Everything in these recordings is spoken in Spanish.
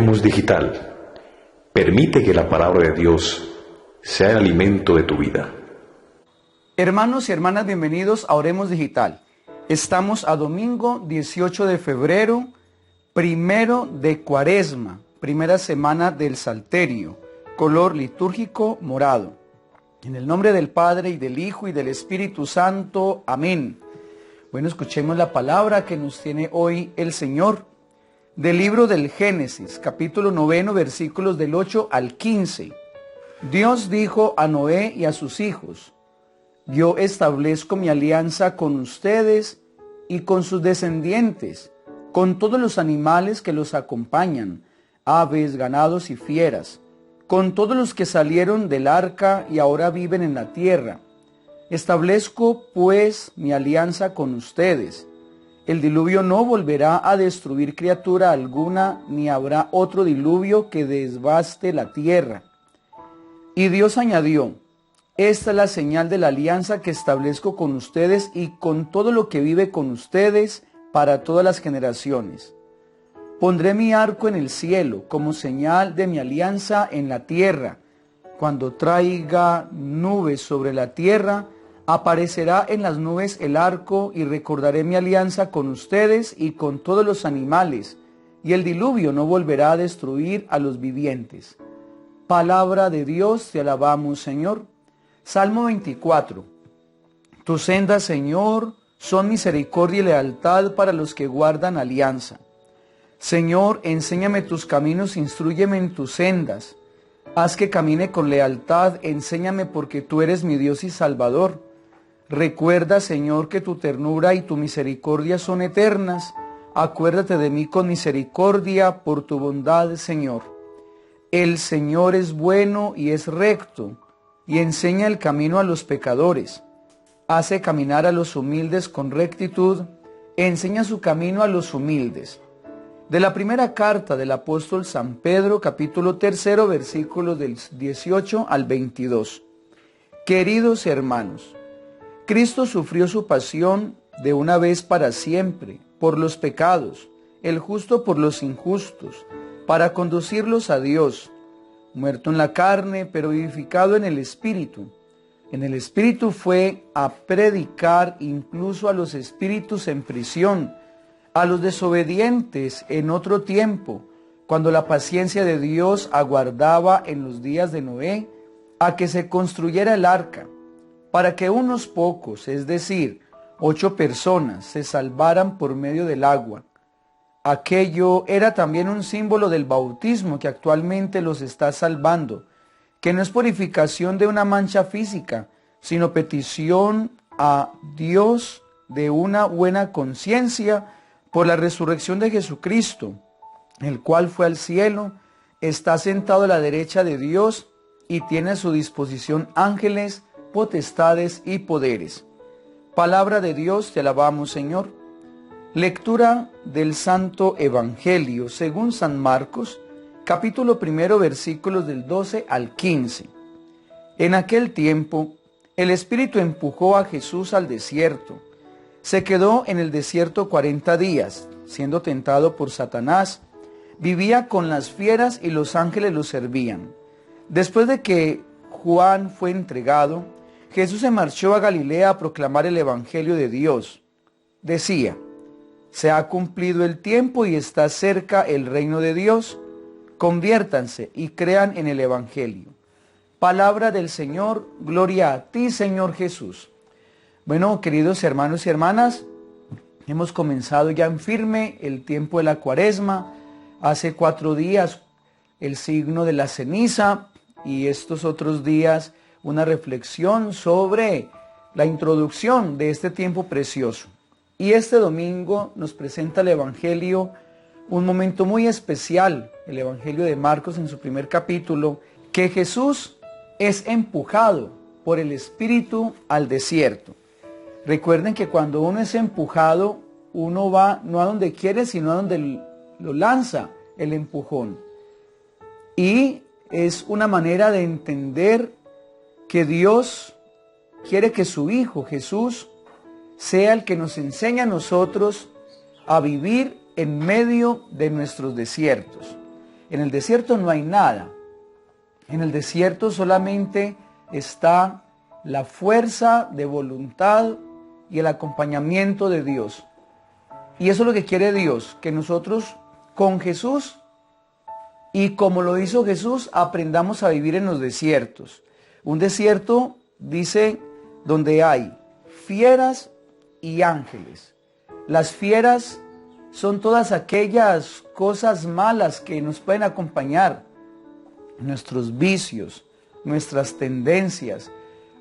Oremos Digital. Permite que la palabra de Dios sea el alimento de tu vida. Hermanos y hermanas, bienvenidos a Oremos Digital. Estamos a domingo 18 de febrero, primero de Cuaresma, primera semana del Salterio, color litúrgico morado. En el nombre del Padre, y del Hijo, y del Espíritu Santo. Amén. Bueno, escuchemos la palabra que nos tiene hoy el Señor. Del libro del Génesis, capítulo 9, versículos del 8 al 15. Dios dijo a Noé y a sus hijos: Yo establezco mi alianza con ustedes y con sus descendientes, con todos los animales que los acompañan, aves, ganados y fieras, con todos los que salieron del arca y ahora viven en la tierra. Establezco, pues, mi alianza con ustedes. El diluvio no volverá a destruir criatura alguna, ni habrá otro diluvio que desbaste la tierra. Y Dios añadió: Esta es la señal de la alianza que establezco con ustedes y con todo lo que vive con ustedes para todas las generaciones. Pondré mi arco en el cielo como señal de mi alianza en la tierra. Cuando traiga nubes sobre la tierra, aparecerá en las nubes el arco, y recordaré mi alianza con ustedes y con todos los animales, y el diluvio no volverá a destruir a los vivientes. Palabra de Dios, te alabamos, Señor. Salmo 24. Tus sendas, Señor, son misericordia y lealtad para los que guardan alianza. Señor, enséñame tus caminos, instrúyeme en tus sendas. Haz que camine con lealtad, enséñame, porque tú eres mi Dios y Salvador. Recuerda, Señor, que tu ternura y tu misericordia son eternas. Acuérdate de mí con misericordia por tu bondad, Señor. El Señor es bueno y es recto, y enseña el camino a los pecadores. Hace caminar a los humildes con rectitud, enseña su camino a los humildes. De la primera carta del apóstol San Pedro, capítulo 3, versículos del 18 al 22. Queridos hermanos, Cristo sufrió su pasión de una vez para siempre, por los pecados, el justo por los injustos, para conducirlos a Dios, muerto en la carne, pero vivificado en el Espíritu. En el Espíritu fue a predicar incluso a los espíritus en prisión, a los desobedientes en otro tiempo, cuando la paciencia de Dios aguardaba en los días de Noé, a que se construyera el arca, para que unos pocos, es decir, 8 personas, se salvaran por medio del agua. Aquello era también un símbolo del bautismo que actualmente los está salvando, que no es purificación de una mancha física, sino petición a Dios de una buena conciencia por la resurrección de Jesucristo, el cual fue al cielo, está sentado a la derecha de Dios y tiene a su disposición ángeles, potestades y poderes. Palabra de Dios, te alabamos, Señor. Lectura del Santo Evangelio según San Marcos, capítulo 1, versículos del 12 al 15. En aquel tiempo, el Espíritu empujó a Jesús al desierto. Se quedó en el desierto 40 días, siendo tentado por Satanás. Vivía con las fieras y los ángeles lo servían. Después de que Juan fue entregado, Jesús se marchó a Galilea a proclamar el Evangelio de Dios. Decía: Se ha cumplido el tiempo y está cerca el reino de Dios. Conviértanse y crean en el Evangelio. Palabra del Señor, gloria a ti, Señor Jesús. Bueno, queridos hermanos y hermanas, hemos comenzado ya en firme el tiempo de la Cuaresma. Hace 4 días el signo de la ceniza, y estos otros días una reflexión sobre la introducción de este tiempo precioso. Y este domingo nos presenta el Evangelio, un momento muy especial, el Evangelio de Marcos en su primer capítulo, que Jesús es empujado por el Espíritu al desierto. Recuerden que cuando uno es empujado, uno va no a donde quiere, sino a donde lo lanza el empujón. Y es una manera de entender que Dios quiere que su Hijo Jesús sea el que nos enseñe a nosotros a vivir en medio de nuestros desiertos. En el desierto no hay nada. En el desierto solamente está la fuerza de voluntad y el acompañamiento de Dios. Y eso es lo que quiere Dios, que nosotros con Jesús y como lo hizo Jesús, aprendamos a vivir en los desiertos. Un desierto, dice, donde hay fieras y ángeles. Las fieras son todas aquellas cosas malas que nos pueden acompañar, nuestros vicios, nuestras tendencias,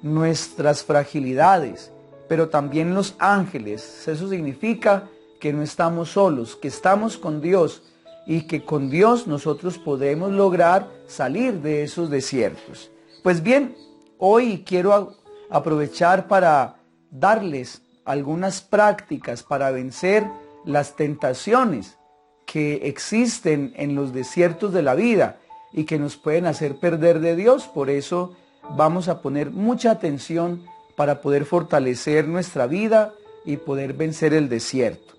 nuestras fragilidades, pero también los ángeles. Eso significa que no estamos solos, que estamos con Dios y que con Dios nosotros podemos lograr salir de esos desiertos. Pues bien, hoy quiero aprovechar para darles algunas prácticas para vencer las tentaciones que existen en los desiertos de la vida y que nos pueden hacer perder de Dios. Por eso vamos a poner mucha atención para poder fortalecer nuestra vida y poder vencer el desierto.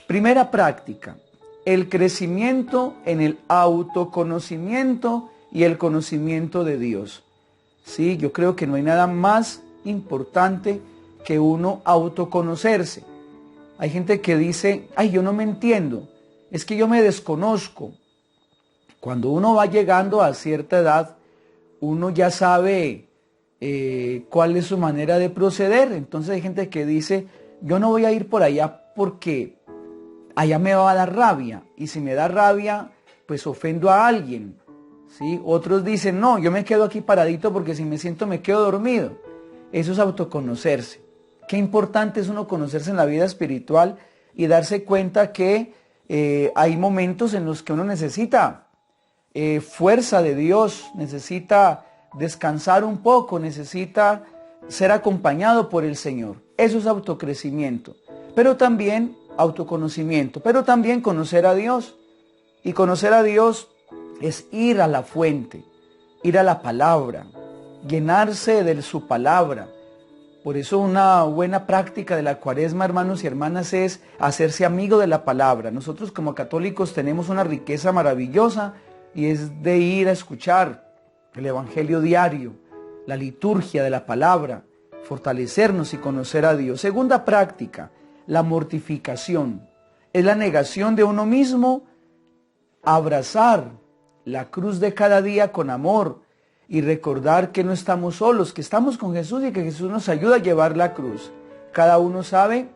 Primera práctica, el crecimiento en el autoconocimiento y el conocimiento de Dios. Sí, yo creo que no hay nada más importante que uno autoconocerse. Hay gente que dice, ay, yo no me entiendo, es que yo me desconozco. Cuando uno va llegando a cierta edad, uno ya sabe cuál es su manera de proceder. Entonces hay gente que dice, yo no voy a ir por allá porque allá me va a dar rabia, y si me da rabia, pues ofendo a alguien, ¿sí? Otros dicen, no, yo me quedo aquí paradito porque si me siento me quedo dormido. Eso es autoconocerse. Qué importante es uno conocerse en la vida espiritual y darse cuenta que hay momentos en los que uno necesita fuerza de Dios, necesita descansar un poco, necesita ser acompañado por el Señor. Eso es autocrecimiento, pero también autoconocimiento, pero también conocer a Dios. Y conocer a Dios es ir a la fuente, ir a la palabra, llenarse de su palabra. Por eso una buena práctica de la Cuaresma, hermanos y hermanas, es hacerse amigo de la palabra. Nosotros como católicos tenemos una riqueza maravillosa y es de ir a escuchar el Evangelio diario, la liturgia de la palabra, fortalecernos y conocer a Dios. Segunda práctica, la mortificación. Es la negación de uno mismo, abrazar la cruz de cada día con amor y recordar que no estamos solos, que estamos con Jesús y que Jesús nos ayuda a llevar la cruz. Cada uno sabe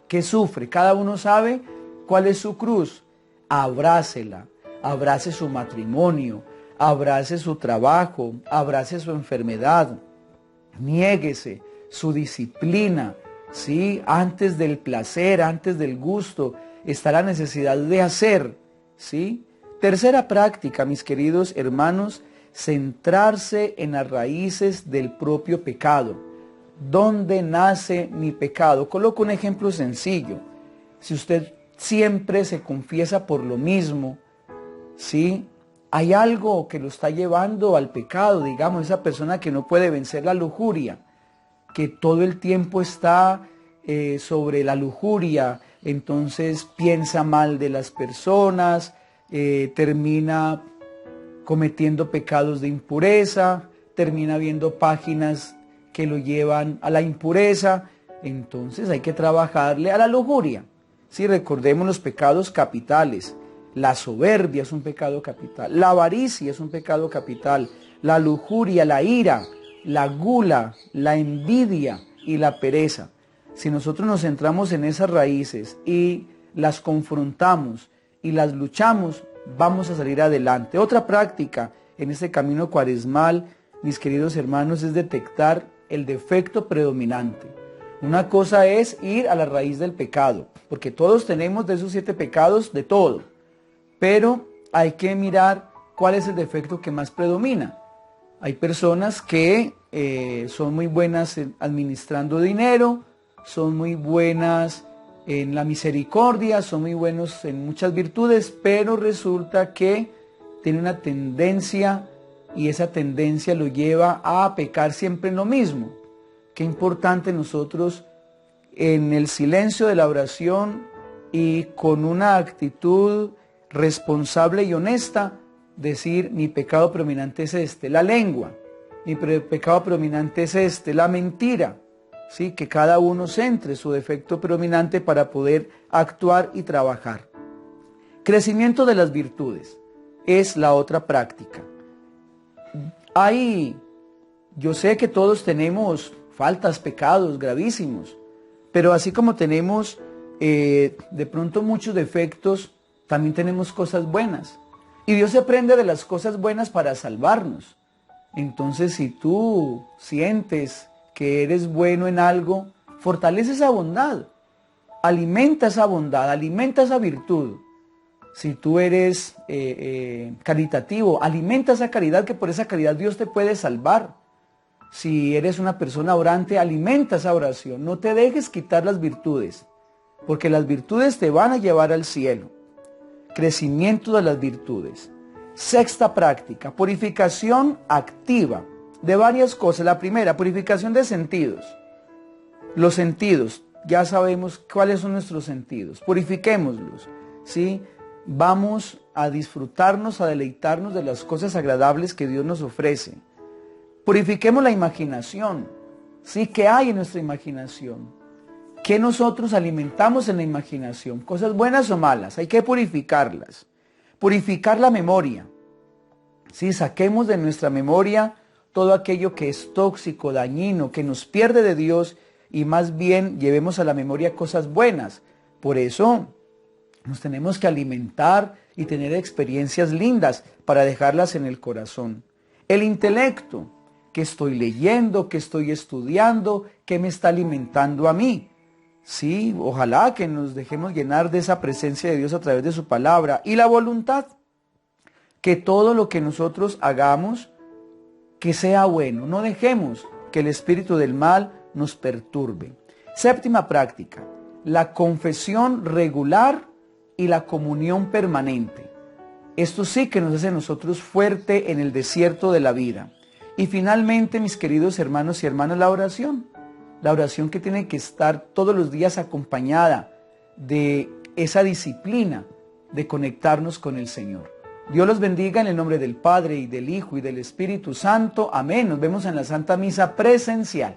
qué sufre, cada uno sabe cuál es su cruz. Abrácela, abrace su matrimonio, abrace su trabajo, abrace su enfermedad, niéguese su disciplina, ¿sí? Antes del placer, antes del gusto, está la necesidad de hacer, ¿sí? Tercera práctica, mis queridos hermanos, centrarse en las raíces del propio pecado. ¿Dónde nace mi pecado? Coloco un ejemplo sencillo. Si usted siempre se confiesa por lo mismo, ¿sí? Hay algo que lo está llevando al pecado, digamos, esa persona que no puede vencer la lujuria, que todo el tiempo está sobre la lujuria, entonces piensa mal de las personas, termina cometiendo pecados de impureza, termina viendo páginas que lo llevan a la impureza. Entonces hay que trabajarle a la lujuria. Sí, recordemos los pecados capitales. La soberbia es un pecado capital, la avaricia es un pecado capital, la lujuria, la ira, la gula, la envidia y la pereza. Si nosotros nos centramos en esas raíces y las confrontamos y las luchamos, vamos a salir adelante. Otra práctica en este camino cuaresmal, mis queridos hermanos, es detectar el defecto predominante. Una cosa es ir a la raíz del pecado, porque todos tenemos de esos 7 pecados de todo, pero hay que mirar cuál es el defecto que más predomina. Hay personas que son muy buenas administrando dinero, son muy buenas en la misericordia, son muy buenos en muchas virtudes, pero resulta que tiene una tendencia y esa tendencia lo lleva a pecar siempre en lo mismo. Qué importante nosotros en el silencio de la oración y con una actitud responsable y honesta decir, mi pecado predominante es este, la lengua, mi pecado predominante es este, la mentira, ¿sí? Que cada uno centre su defecto predominante para poder actuar y trabajar. Crecimiento de las virtudes es la otra práctica. Yo sé que todos tenemos faltas, pecados gravísimos, pero así como tenemos de pronto muchos defectos, también tenemos cosas buenas. Y Dios se aprende de las cosas buenas para salvarnos. Entonces, si tú sientes que eres bueno en algo, fortalece esa bondad, alimenta esa virtud. Si tú eres caritativo, alimenta esa caridad, que por esa caridad Dios te puede salvar. Si eres una persona orante, alimenta esa oración. No te dejes quitar las virtudes, porque las virtudes te van a llevar al cielo. Crecimiento de las virtudes. Sexta práctica, purificación activa de varias cosas. La primera, purificación de sentidos. Los sentidos, ya sabemos cuáles son nuestros sentidos. Purifiquémoslos, ¿sí? Vamos a disfrutarnos, a deleitarnos de las cosas agradables que Dios nos ofrece. Purifiquemos la imaginación, ¿sí? ¿Qué hay en nuestra imaginación? ¿Qué nosotros alimentamos en la imaginación? ¿Cosas buenas o malas? Hay que purificarlas. Purificar la memoria, ¿sí? Saquemos de nuestra memoria todo aquello que es tóxico, dañino, que nos pierde de Dios, y más bien llevemos a la memoria cosas buenas. Por eso nos tenemos que alimentar y tener experiencias lindas para dejarlas en el corazón. El intelecto, que estoy leyendo, que estoy estudiando, que me está alimentando a mí. Sí, ojalá que nos dejemos llenar de esa presencia de Dios a través de su palabra. Y la voluntad, que todo lo que nosotros hagamos, que sea bueno. No dejemos que el espíritu del mal nos perturbe. Séptima práctica, la confesión regular y la comunión permanente. Esto sí que nos hace a nosotros fuerte en el desierto de la vida. Y finalmente, mis queridos hermanos y hermanas, la oración. La oración que tiene que estar todos los días acompañada de esa disciplina de conectarnos con el Señor. Dios los bendiga en el nombre del Padre, y del Hijo, y del Espíritu Santo. Amén. Nos vemos en la Santa Misa presencial.